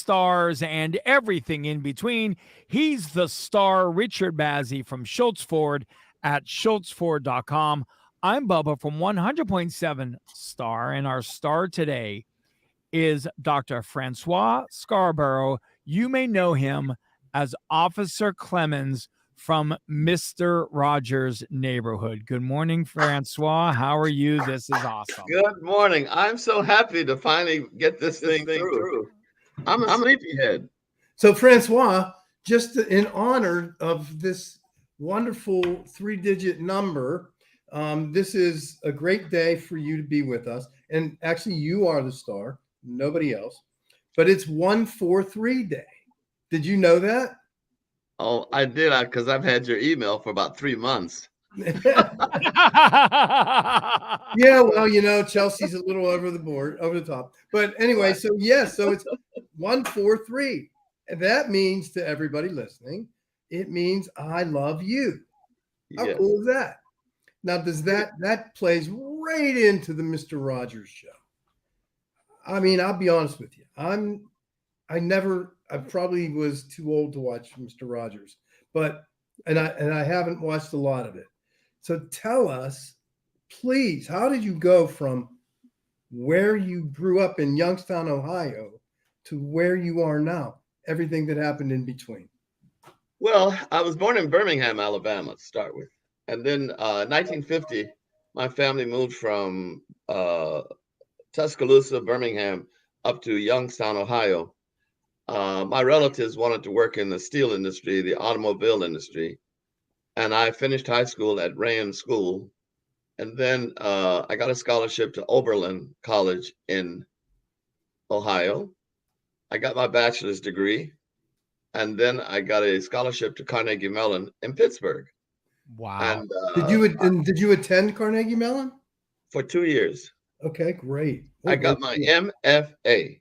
stars, and everything in between. He's the star Richard Bazzi from Schultz Ford at schultzford.com. I'm Bubba from 100.7 Star, and our star today is Dr. Francois Scarborough. You may know him as Officer Clemmons from Mr. Rogers' Neighborhood. Good morning, Francois. How are you? This is awesome. Good morning. I'm so happy to finally get this thing through. I'm a sleepyhead. So, Francois, just in honor of this wonderful 3-digit number, this is a great day for you to be with us. And actually, you are the star, nobody else. But it's 143 day. Did you know that? Oh, I did, because I've had your email for about 3 months. Yeah, well, Chelsea's a little over the top. But anyway, so it's 143. And that means to everybody listening, it means I love you. How cool is that? Now, does that plays right into the Mr. Rogers show? I mean, I'll be honest with you. I probably was too old to watch Mr. Rogers, and I haven't watched a lot of it. So tell us, please, how did you go from where you grew up in Youngstown, Ohio, to where you are now? Everything that happened in between. Well, I was born in Birmingham, Alabama, to start with. And then 1950, my family moved from Tuscaloosa, Birmingham, up to Youngstown, Ohio. My relatives wanted to work in the steel industry, the automobile industry. And I finished high school at Rayen School. And then I got a scholarship to Oberlin College in Ohio. I got my bachelor's degree. And then I got a scholarship to Carnegie Mellon in Pittsburgh. Wow. And did you attend Carnegie Mellon? For 2 years. Okay, great. I got my MFA.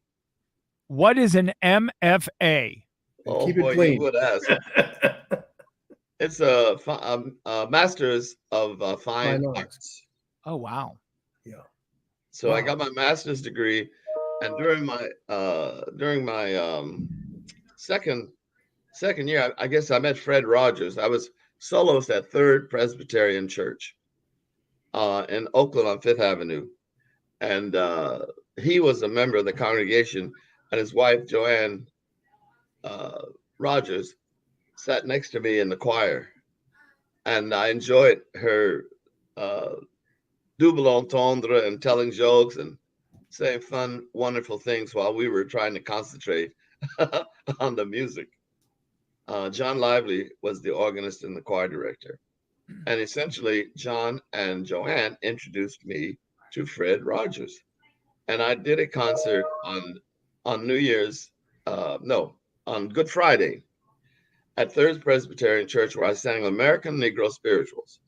What is an MFA? Oh, keep it boy, clean. you would ask. It's a master's of fine arts. Oh, wow. Yeah. So I got my master's degree, and during my second year, I guess I met Fred Rogers. I was soloist at Third Presbyterian Church in Oakland on Fifth Avenue, and he was a member of the congregation, and his wife Joanne Rogers sat next to me in the choir, and I enjoyed her double entendre and telling jokes and saying fun, wonderful things while we were trying to concentrate on the music. John Lively was the organist and the choir director. And essentially, John and Joanne introduced me to Fred Rogers. And I did a concert on Good Friday at Third Presbyterian Church, where I sang American Negro spirituals.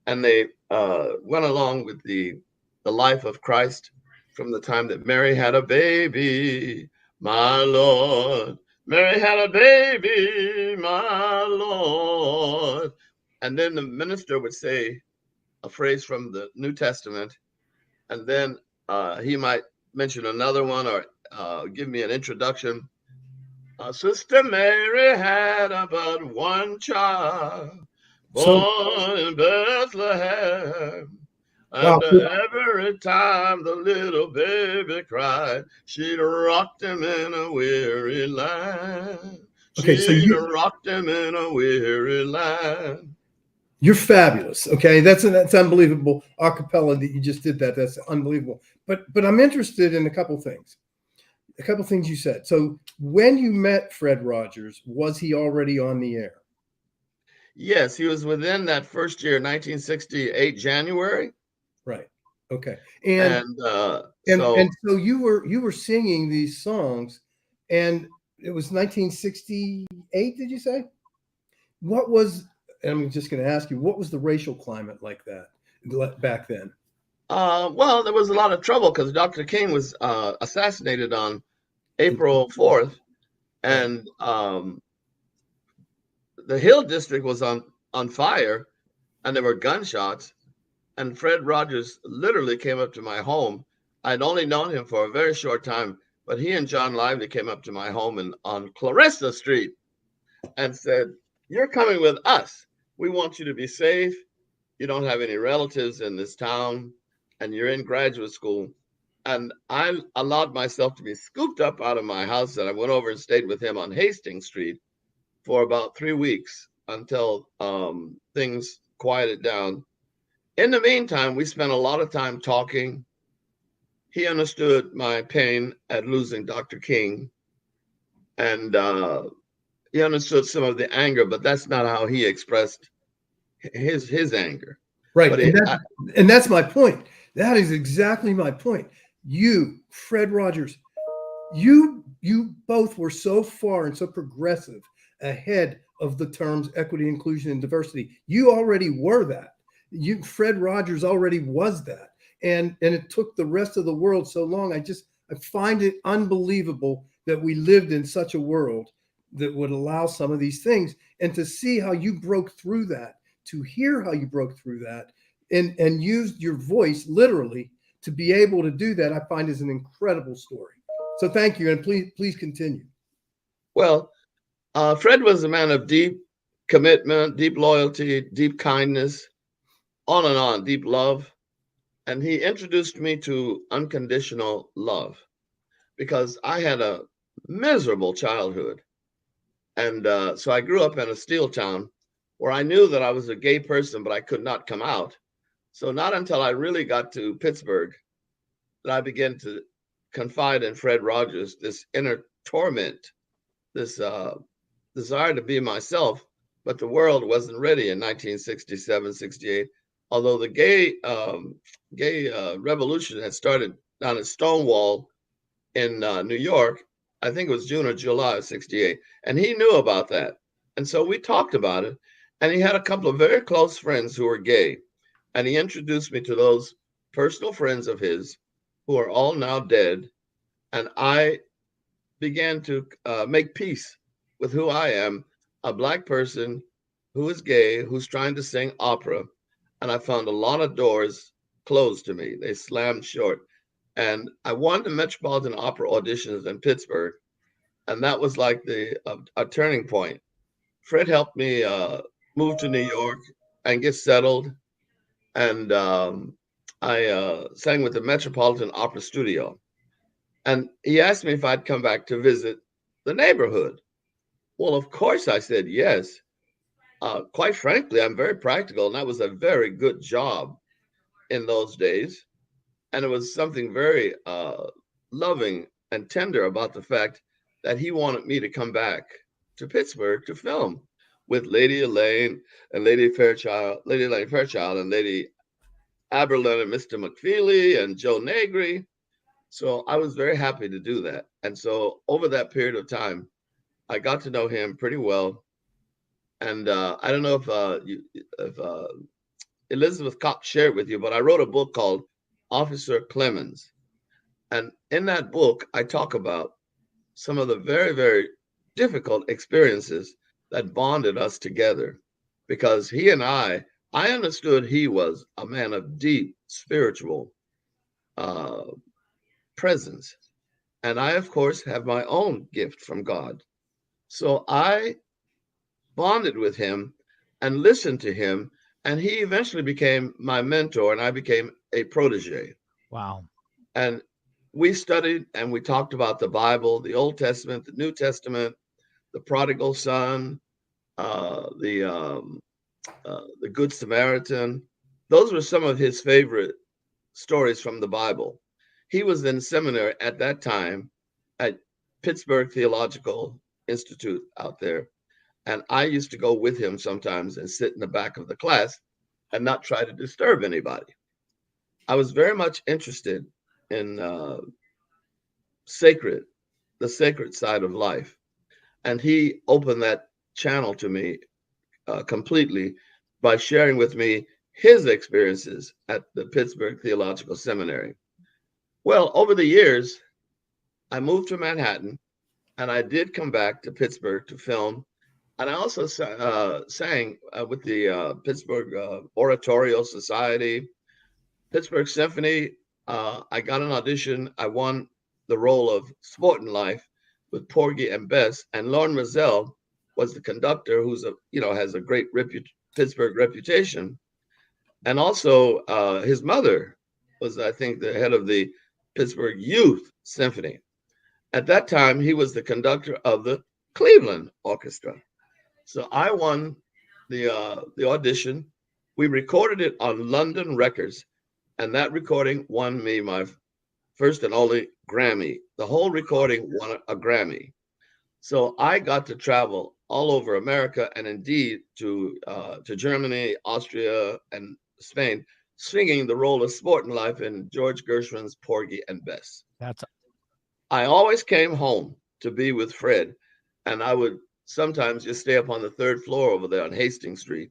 And they went along with the life of Christ from the time that Mary had a baby, my Lord. Mary had a baby, my Lord. And then the minister would say a phrase from the New Testament, and then he might mention another one or give me an introduction. Sister Mary had about one child born in Bethlehem. And every time the little baby cried, she'd rocked him in a weary land. She'd rocked him in a weary land. You're fabulous. Okay, that's unbelievable. A cappella that you just did that. That's unbelievable. But I'm interested in a couple things. A couple things you said. So when you met Fred Rogers, was he already on the air? Yes, he was within that first year, 1968 January. Right. Okay. And so you were singing these songs, and it was 1968. Did you say? What was? And I'm just going to ask you, what was the racial climate like that back then? Well, there was a lot of trouble because Dr. King was assassinated on April 4th, and the Hill District was on fire, and there were gunshots. And Fred Rogers literally came up to my home. I'd only known him for a very short time, But he and John Lively came up to my home on Clarissa Street and said, "You're coming with us. We want you to be safe. You don't have any relatives in this town, and you're in graduate school." And I allowed myself to be scooped up out of my house, and I went over and stayed with him on Hastings Street for about 3 weeks until things quieted down. In the meantime, we spent a lot of time talking. He understood my pain at losing Dr. King, and he understood some of the anger, but that's not how he expressed his anger. Right. But And that's my point. That is exactly my point. You, Fred Rogers, you both were so far and so progressive ahead of the terms equity, inclusion, and diversity. You already were that. Fred Rogers already was that. And it took the rest of the world so long. I find it unbelievable that we lived in such a world that would allow some of these things, and to see how you broke through that, to hear how you broke through that, and used your voice literally to be able to do that, I find is an incredible story. So thank you, and please continue. Well, Fred was a man of deep commitment, deep loyalty, deep kindness, on, deep love. And he introduced me to unconditional love because I had a miserable childhood. And so I grew up in a steel town where I knew that I was a gay person, but I could not come out. So not until I really got to Pittsburgh that I began to confide in Fred Rogers this inner torment, this desire to be myself, but the world wasn't ready in 1967, 68. Although the gay revolution had started down at Stonewall in New York, I think it was June or July of 68. And he knew about that. And so we talked about it. And he had a couple of very close friends who were gay. And he introduced me to those personal friends of his who are all now dead. And I began to make peace with who I am, a Black person who is gay, who's trying to sing opera. And I found a lot of doors closed to me. They slammed short. And I won the Metropolitan Opera auditions in Pittsburgh. And that was like a turning point. Fred helped me move to New York and get settled. And I sang with the Metropolitan Opera Studio. And he asked me if I'd come back to visit the neighborhood. Well, of course, I said yes. Quite frankly, I'm very practical, and that was a very good job in those days. And it was something very loving and tender about the fact that he wanted me to come back to Pittsburgh to film with Lady Elaine and Lady Elaine Fairchild and Lady Aberlin and Mr. McFeely and Joe Negri. So I was very happy to do that. And so over that period of time, I got to know him pretty well. And I don't know if Elizabeth Kopp shared with you, but I wrote a book called Officer Clemmons. And in that book, I talk about some of the very, very difficult experiences that bonded us together, because he and I understood he was a man of deep spiritual presence. And I, of course, have my own gift from God. So I bonded with him and listened to him. And he eventually became my mentor, and I became a protege. Wow. And we studied and we talked about the Bible, the Old Testament, the New Testament, the prodigal son, the Good Samaritan. Those were some of his favorite stories from the Bible. He was in seminary at that time at Pittsburgh Theological Institute out there. And I used to go with him sometimes and sit in the back of the class and not try to disturb anybody. I was very much interested in the sacred side of life. And he opened that channel to me completely by sharing with me his experiences at the Pittsburgh Theological Seminary. Well, over the years, I moved to Manhattan, and I did come back to Pittsburgh to film. And I also sang with the Pittsburgh Oratorio Society, Pittsburgh Symphony. I got an audition. I won the role of Sport and Life with Porgy and Bess, and Lorne Mazzell was the conductor, who's has a great Pittsburgh reputation, and also his mother was, I think, the head of the Pittsburgh Youth Symphony. At that time, he was the conductor of the Cleveland Orchestra. So I won the audition. We recorded it on London Records, and that recording won me my first and only Grammy. The whole recording won a Grammy. So I got to travel all over America, and indeed to Germany, Austria, and Spain, singing the role of Sport and Life in George Gershwin's Porgy and Bess. I always came home to be with Fred, and I would sometimes just stay up on the third floor over there on Hastings Street,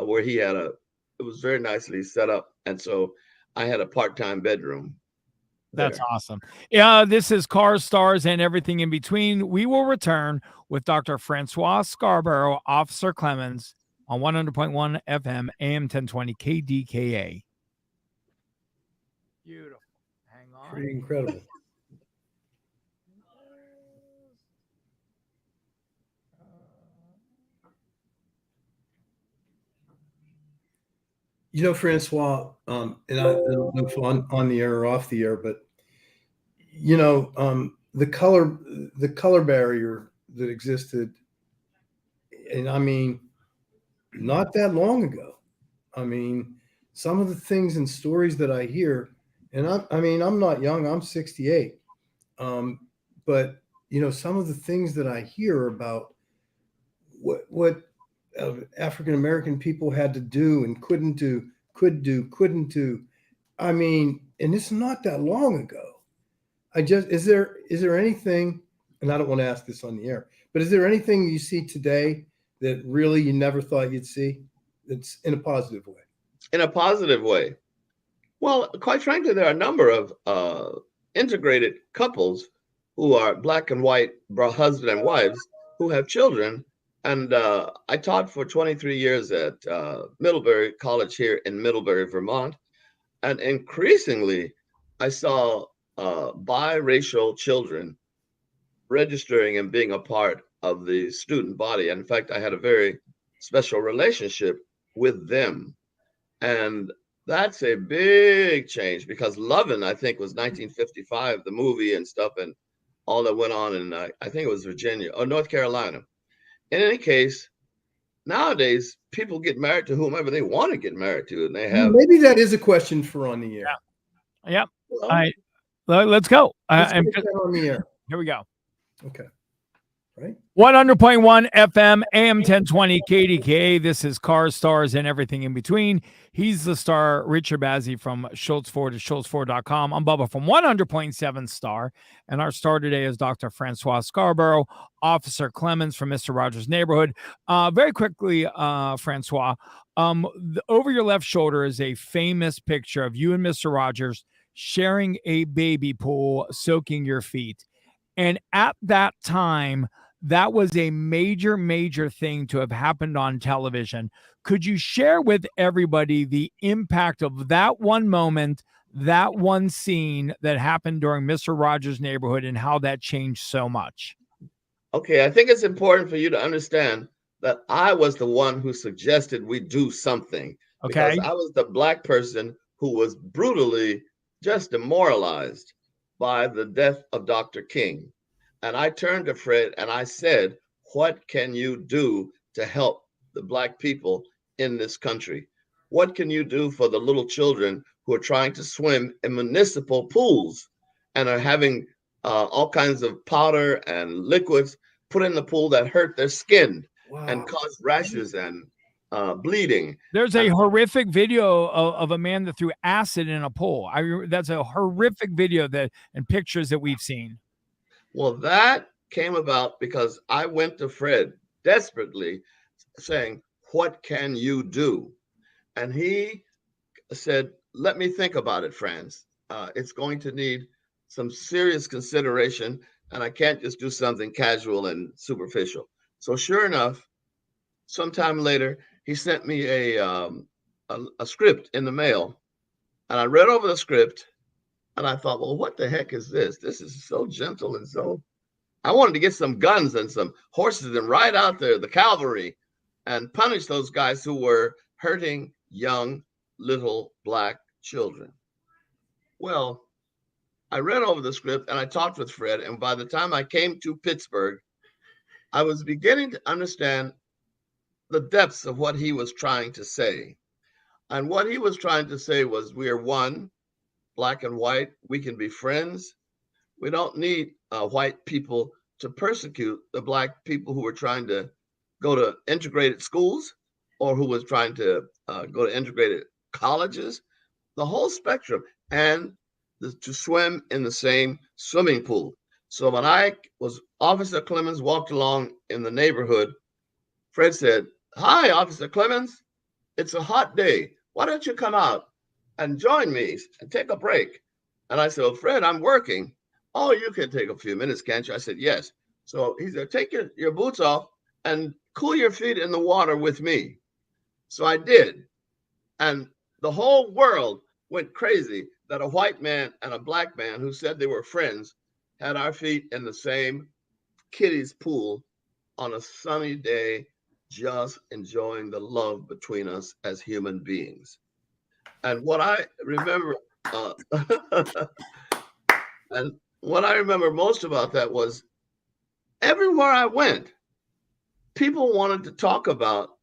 where he had it was very nicely set up. And so I had a part-time bedroom. That's awesome. Yeah, this is Cars, Stars, and Everything in Between. We will return with Dr. Francois Scarborough, Officer Clemmons, on 100.1 FM, AM 1020, KDKA. Beautiful. Hang on. Pretty incredible. Francois, and I don't know if on the air or off the air, but the color barrier that existed, and I mean, not that long ago. I mean, some of the things and stories that I hear, and I'm not young, I'm 68. But some of the things that I hear about what African American people had to do and couldn't do. I mean, and it's not that long ago. Is there anything, and I don't want to ask this on the air, but is there anything you see today that really you never thought you'd see that's in a positive way? In a positive way. Well, quite frankly, there are a number of integrated couples who are Black and white husband and wives who have children. And I taught for 23 years at Middlebury College here in Middlebury, Vermont. And increasingly, I saw biracial children registering and being a part of the student body. And in fact, I had a very special relationship with them. And that's a big change, because Lovin', I think, was 1955, the movie and stuff, and all that went on in, I think it was Virginia or North Carolina. In any case, nowadays, people get married to whomever they want to get married to. And they have. Maybe that is a question for on the air. Yeah. Well, all right. Let's go. Let's get that on the air. Here we go. Okay. Right. 100.1 FM, AM 1020, KDKA. This is Cars, Stars, and Everything in Between. He's the star, Richard Bazzi from Schultz Ford at schultzford.com. I'm Bubba from 100.7 Star. And our star today is Dr. Francois Scarborough, Officer Clemmons from Mr. Rogers' Neighborhood. Very quickly, Francois, over your left shoulder is a famous picture of you and Mr. Rogers sharing a baby pool, soaking your feet. And at that time, that was a major, major thing to have happened on television. Could you share with everybody the impact of that one moment, that one scene that happened during Mr. Rogers' Neighborhood, and how that changed so much? Okay, I think it's important for you to understand that I was the one who suggested we do something. Okay. Because I was the Black person who was brutally just demoralized by the death of Dr. King. And I turned to Fred and I said, what can you do to help the Black people in this country? What can you do for the little children who are trying to swim in municipal pools and are having all kinds of powder and liquids put in the pool that hurt their skin and cause rashes and bleeding? There's a horrific video of a man that threw acid in a pool. That's a horrific video and pictures that we've seen. Well, that came about because I went to Fred desperately saying, what can you do? And he said, let me think about it, Franz. It's going to need some serious consideration, and I can't just do something casual and superficial. So sure enough, sometime later, he sent me a script in the mail, and I read over the script, And I thought, well, what the heck is this? This is so gentle and so. I wanted to get some guns and some horses and ride out there, the cavalry, and punish those guys who were hurting young little black children. Well, I read over the script and I talked with Fred. And by the time I came to Pittsburgh, I was beginning to understand the depths of what he was trying to say. And what he was trying to say was, we are one, black and white. We can be friends. We don't need white people to persecute the black people who were trying to go to integrated schools or who was trying to go to integrated colleges, the whole spectrum, and to swim in the same swimming pool. So when Officer Clemmons walked along in the neighborhood, Fred said, "Hi, Officer Clemmons. It's a hot day. Why don't you come out and join me and take a break?" And I said, "Well, Fred, I'm working." "Oh, you can take a few minutes, can't you?" I said, "Yes." So he said, "Take your boots off and cool your feet in the water with me." So I did. And the whole world went crazy that a white man and a black man who said they were friends had our feet in the same kiddie's pool on a sunny day, just enjoying the love between us as human beings. And what I remember, and what I remember most about that was everywhere I went, people wanted to talk about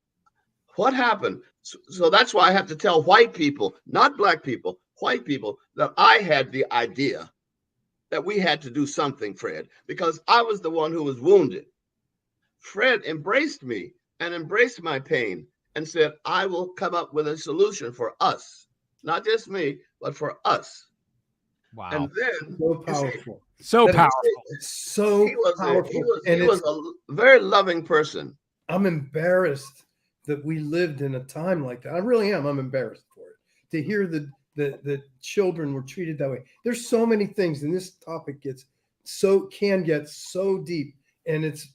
what happened. So that's why I have to tell white people, not black people, white people, that I had the idea that we had to do something, Fred, because I was the one who was wounded. Fred embraced me and embraced my pain and said, "I will come up with a solution for us, not just me, but for us." Wow. And then So powerful. So powerful. It's so powerful. He was a very loving person. I'm embarrassed that we lived in a time like that. I really am. I'm embarrassed for it. To hear the children were treated that way. There's so many things, and this topic can get so deep, and it's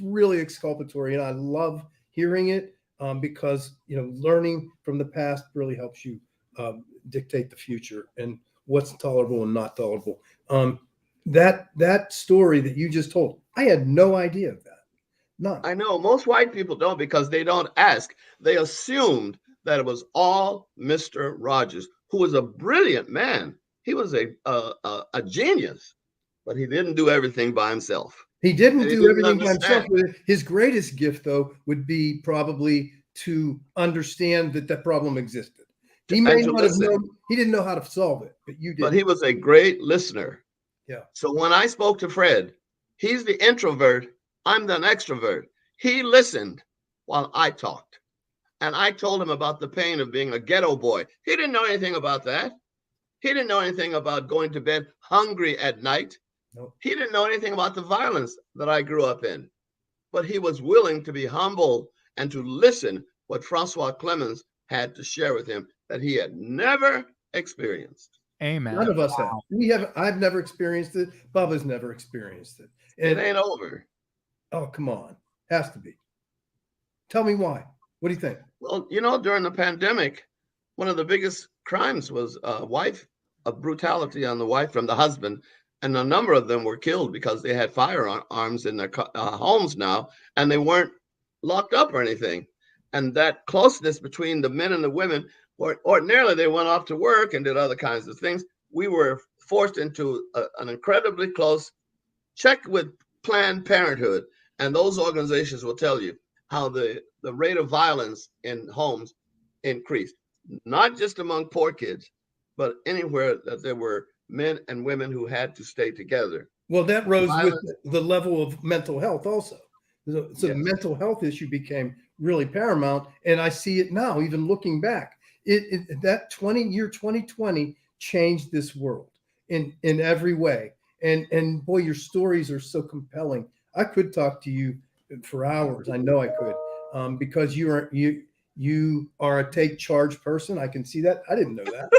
really exculpatory. And I love hearing it because learning from the past really helps you dictate the future and what's tolerable and not tolerable. That story that you just told, I had no idea of that. None. I know most white people don't, because they don't ask. They assumed that it was all Mr. Rogers, who was a brilliant man. He was a genius, but he didn't do everything by himself. He didn't do everything by himself. His greatest gift, though, would be probably to understand that problem existed. He may not have known. He didn't know how to solve it, but you did. But he was a great listener. Yeah. So when I spoke to Fred, he's the introvert, I'm the extrovert. He listened while I talked. And I told him about the pain of being a ghetto boy. He didn't know anything about that. He didn't know anything about going to bed hungry at night. Nope. He didn't know anything about the violence that I grew up in. But he was willing to be humble and to listen what Francois Clemmons had to share with him that he had never experienced. Amen. None of us have. I've never experienced it. Bubba's never experienced it. And it ain't over. Oh, come on. Has to be. Tell me why. What do you think? Well, during the pandemic, one of the biggest crimes was brutality on the wife from the husband. And a number of them were killed because they had firearms in their homes now, and they weren't locked up or anything. And that closeness between the men and the women, ordinarily they went off to work and did other kinds of things. We were forced into an incredibly close check with Planned Parenthood. And those organizations will tell you how the rate of violence in homes increased, not just among poor kids, but anywhere that there were men and women who had to stay together. Well, that rose with the level of mental health also. So Yes. The mental health issue became really paramount. And I see it now, even looking back. That 2020 changed this world in every way. And boy, your stories are so compelling. I could talk to you for hours. I know I could, because you are a take charge person. I can see that. I didn't know that.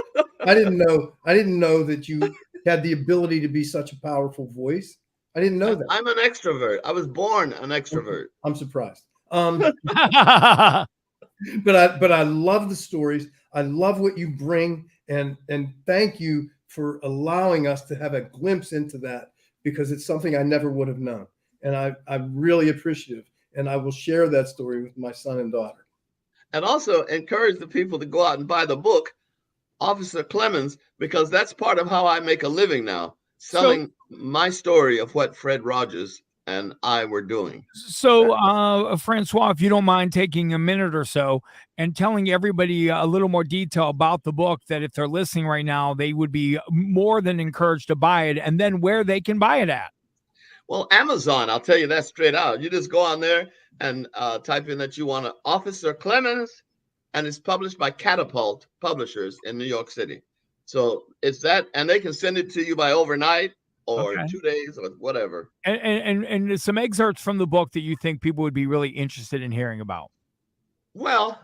I didn't know that you had the ability to be such a powerful voice. I didn't know that. I'm an extrovert. I was born an extrovert. I'm surprised. But I love the stories. I love what you bring, and thank you for allowing us to have a glimpse into that, because it's something I never would have known. And I'm really appreciative. And I will share that story with my son and daughter. And also encourage the people to go out and buy the book, Officer Clemmons, because that's part of how I make a living now, selling my story of what Fred Rogers and I were doing. So, Francois, if you don't mind taking a minute or so and telling everybody a little more detail about the book, that if they're listening right now, they would be more than encouraged to buy it, and then where they can buy it at. Well, Amazon, I'll tell you that straight out. You just go on there and type in that you want Officer Clemmons, and it's published by Catapult Publishers in New York City. So it's that, and they can send it to you by overnight or 2 days or whatever. And some excerpts from the book that you think people would be really interested in hearing about. Well,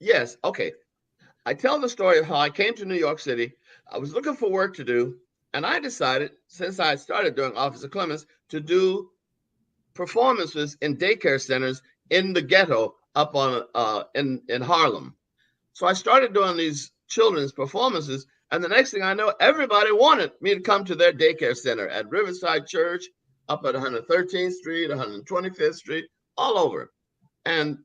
yes. Okay. I tell the story of how I came to New York City. I was looking for work to do, and I decided, since I started doing Officer Clemmons, to do performances in daycare centers in the ghetto up on in Harlem. So I started doing these children's performances, and the next thing I know, everybody wanted me to come to their daycare center at Riverside Church, up at 113th Street, 125th Street, all over. And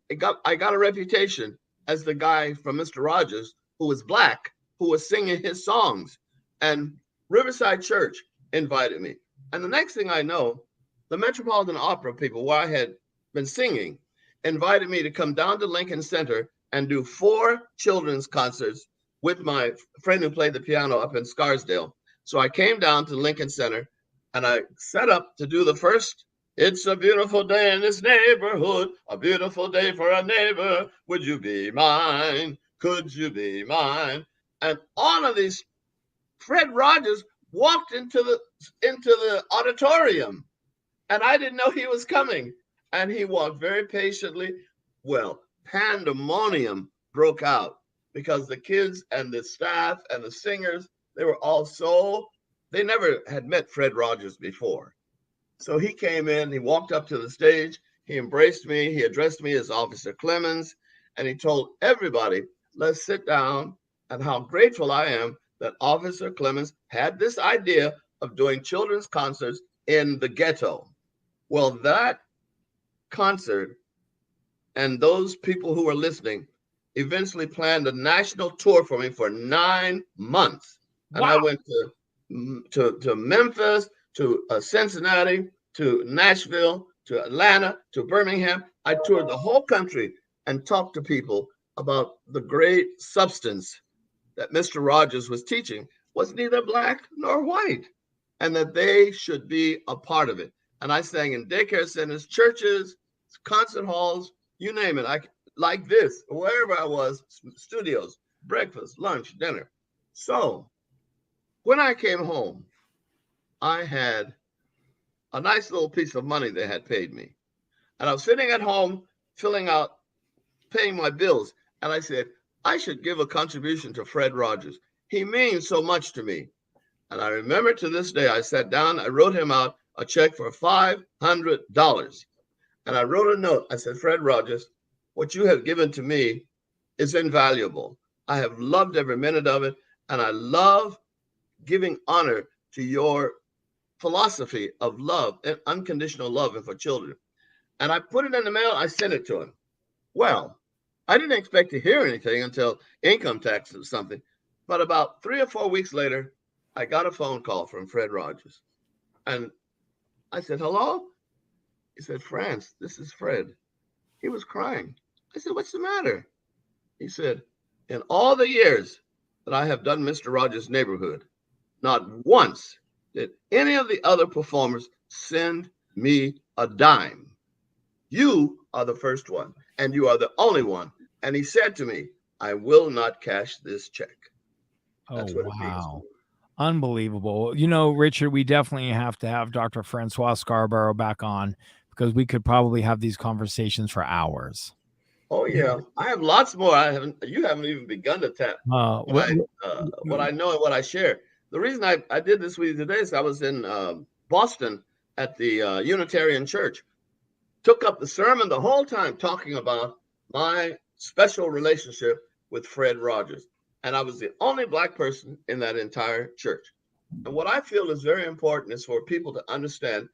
I got a reputation as the guy from Mr. Rogers, who was Black, who was singing his songs. And Riverside Church invited me. And the next thing I know, the Metropolitan Opera people, where I had been singing, invited me to come down to Lincoln Center and do 4 children's concerts with my friend who played the piano up in Scarsdale. So I came down to Lincoln Center and I set up to do the first, "It's a beautiful day in this neighborhood, a beautiful day for a neighbor. Would you be mine? Could you be mine?" And all of these, Fred Rogers walked into the auditorium, and I didn't know he was coming. And he walked very patiently. Well, pandemonium broke out because the kids and the staff and the singers, they were all they never had met Fred Rogers before. So he came in, he walked up to the stage, he embraced me, he addressed me as Officer Clemmons, and he told everybody, "Let's sit down," and how grateful I am that Officer Clemmons had this idea of doing children's concerts in the ghetto. Well, that concert and those people who were listening eventually planned a national tour for me for 9 months. And I went to Memphis, to Cincinnati, to Nashville, to Atlanta, to Birmingham. I toured the whole country and talked to people about the great substance that Mr. Rogers was teaching was neither Black nor white, and that they should be a part of it. And I sang in daycare centers, churches, concert halls, you name it. Like this, wherever I was, studios, breakfast, lunch, dinner. So when I came home, I had a nice little piece of money they had paid me. And I was sitting at home paying my bills. And I said, I should give a contribution to Fred Rogers. He means so much to me. And I remember to this day, I sat down, I wrote him out a check for $500. And I wrote a note. I said, "Fred Rogers, what you have given to me is invaluable. I have loved every minute of it. And I love giving honor to your philosophy of love and unconditional love and for children." And I put it in the mail. I sent it to him. Well, I didn't expect to hear anything until income tax or something. But about 3 or 4 weeks later, I got a phone call from Fred Rogers. And I said, "Hello?" He said, "France, this is Fred." He was crying. I said, "What's the matter?" He said, "In all the years that I have done Mr. Rogers' Neighborhood, not once did any of the other performers send me a dime. You are the first one, and you are the only one." And he said to me, "I will not cash this check." That's what it means. Unbelievable. Richard, we definitely have to have Dr. Francois Scarborough back on, because we could probably have these conversations for hours. Oh yeah, I have lots more. You haven't even begun to tap what I know and what I share. The reason I did this with you today is I was in Boston at the Unitarian Church, took up the sermon the whole time talking about my special relationship with Fred Rogers. And I was the only Black person in that entire church. And what I feel is very important is for people to understand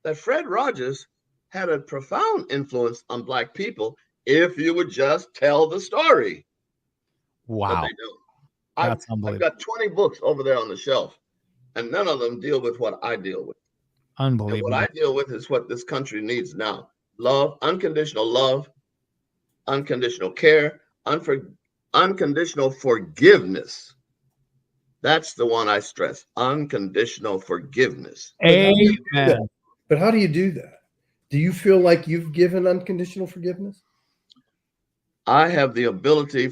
that Fred Rogers had a profound influence on Black people if you would just tell the story. But Wow. they don't. That's I've unbelievable. got 20 books over there on the shelf, and none of them deal with what I deal with. And Unbelievable. what I deal with is what this country needs now. Love, unconditional care, unconditional forgiveness. That's the one I stress. Unconditional forgiveness. Amen. But how do you do that? Do you feel like you've given unconditional forgiveness? I have the ability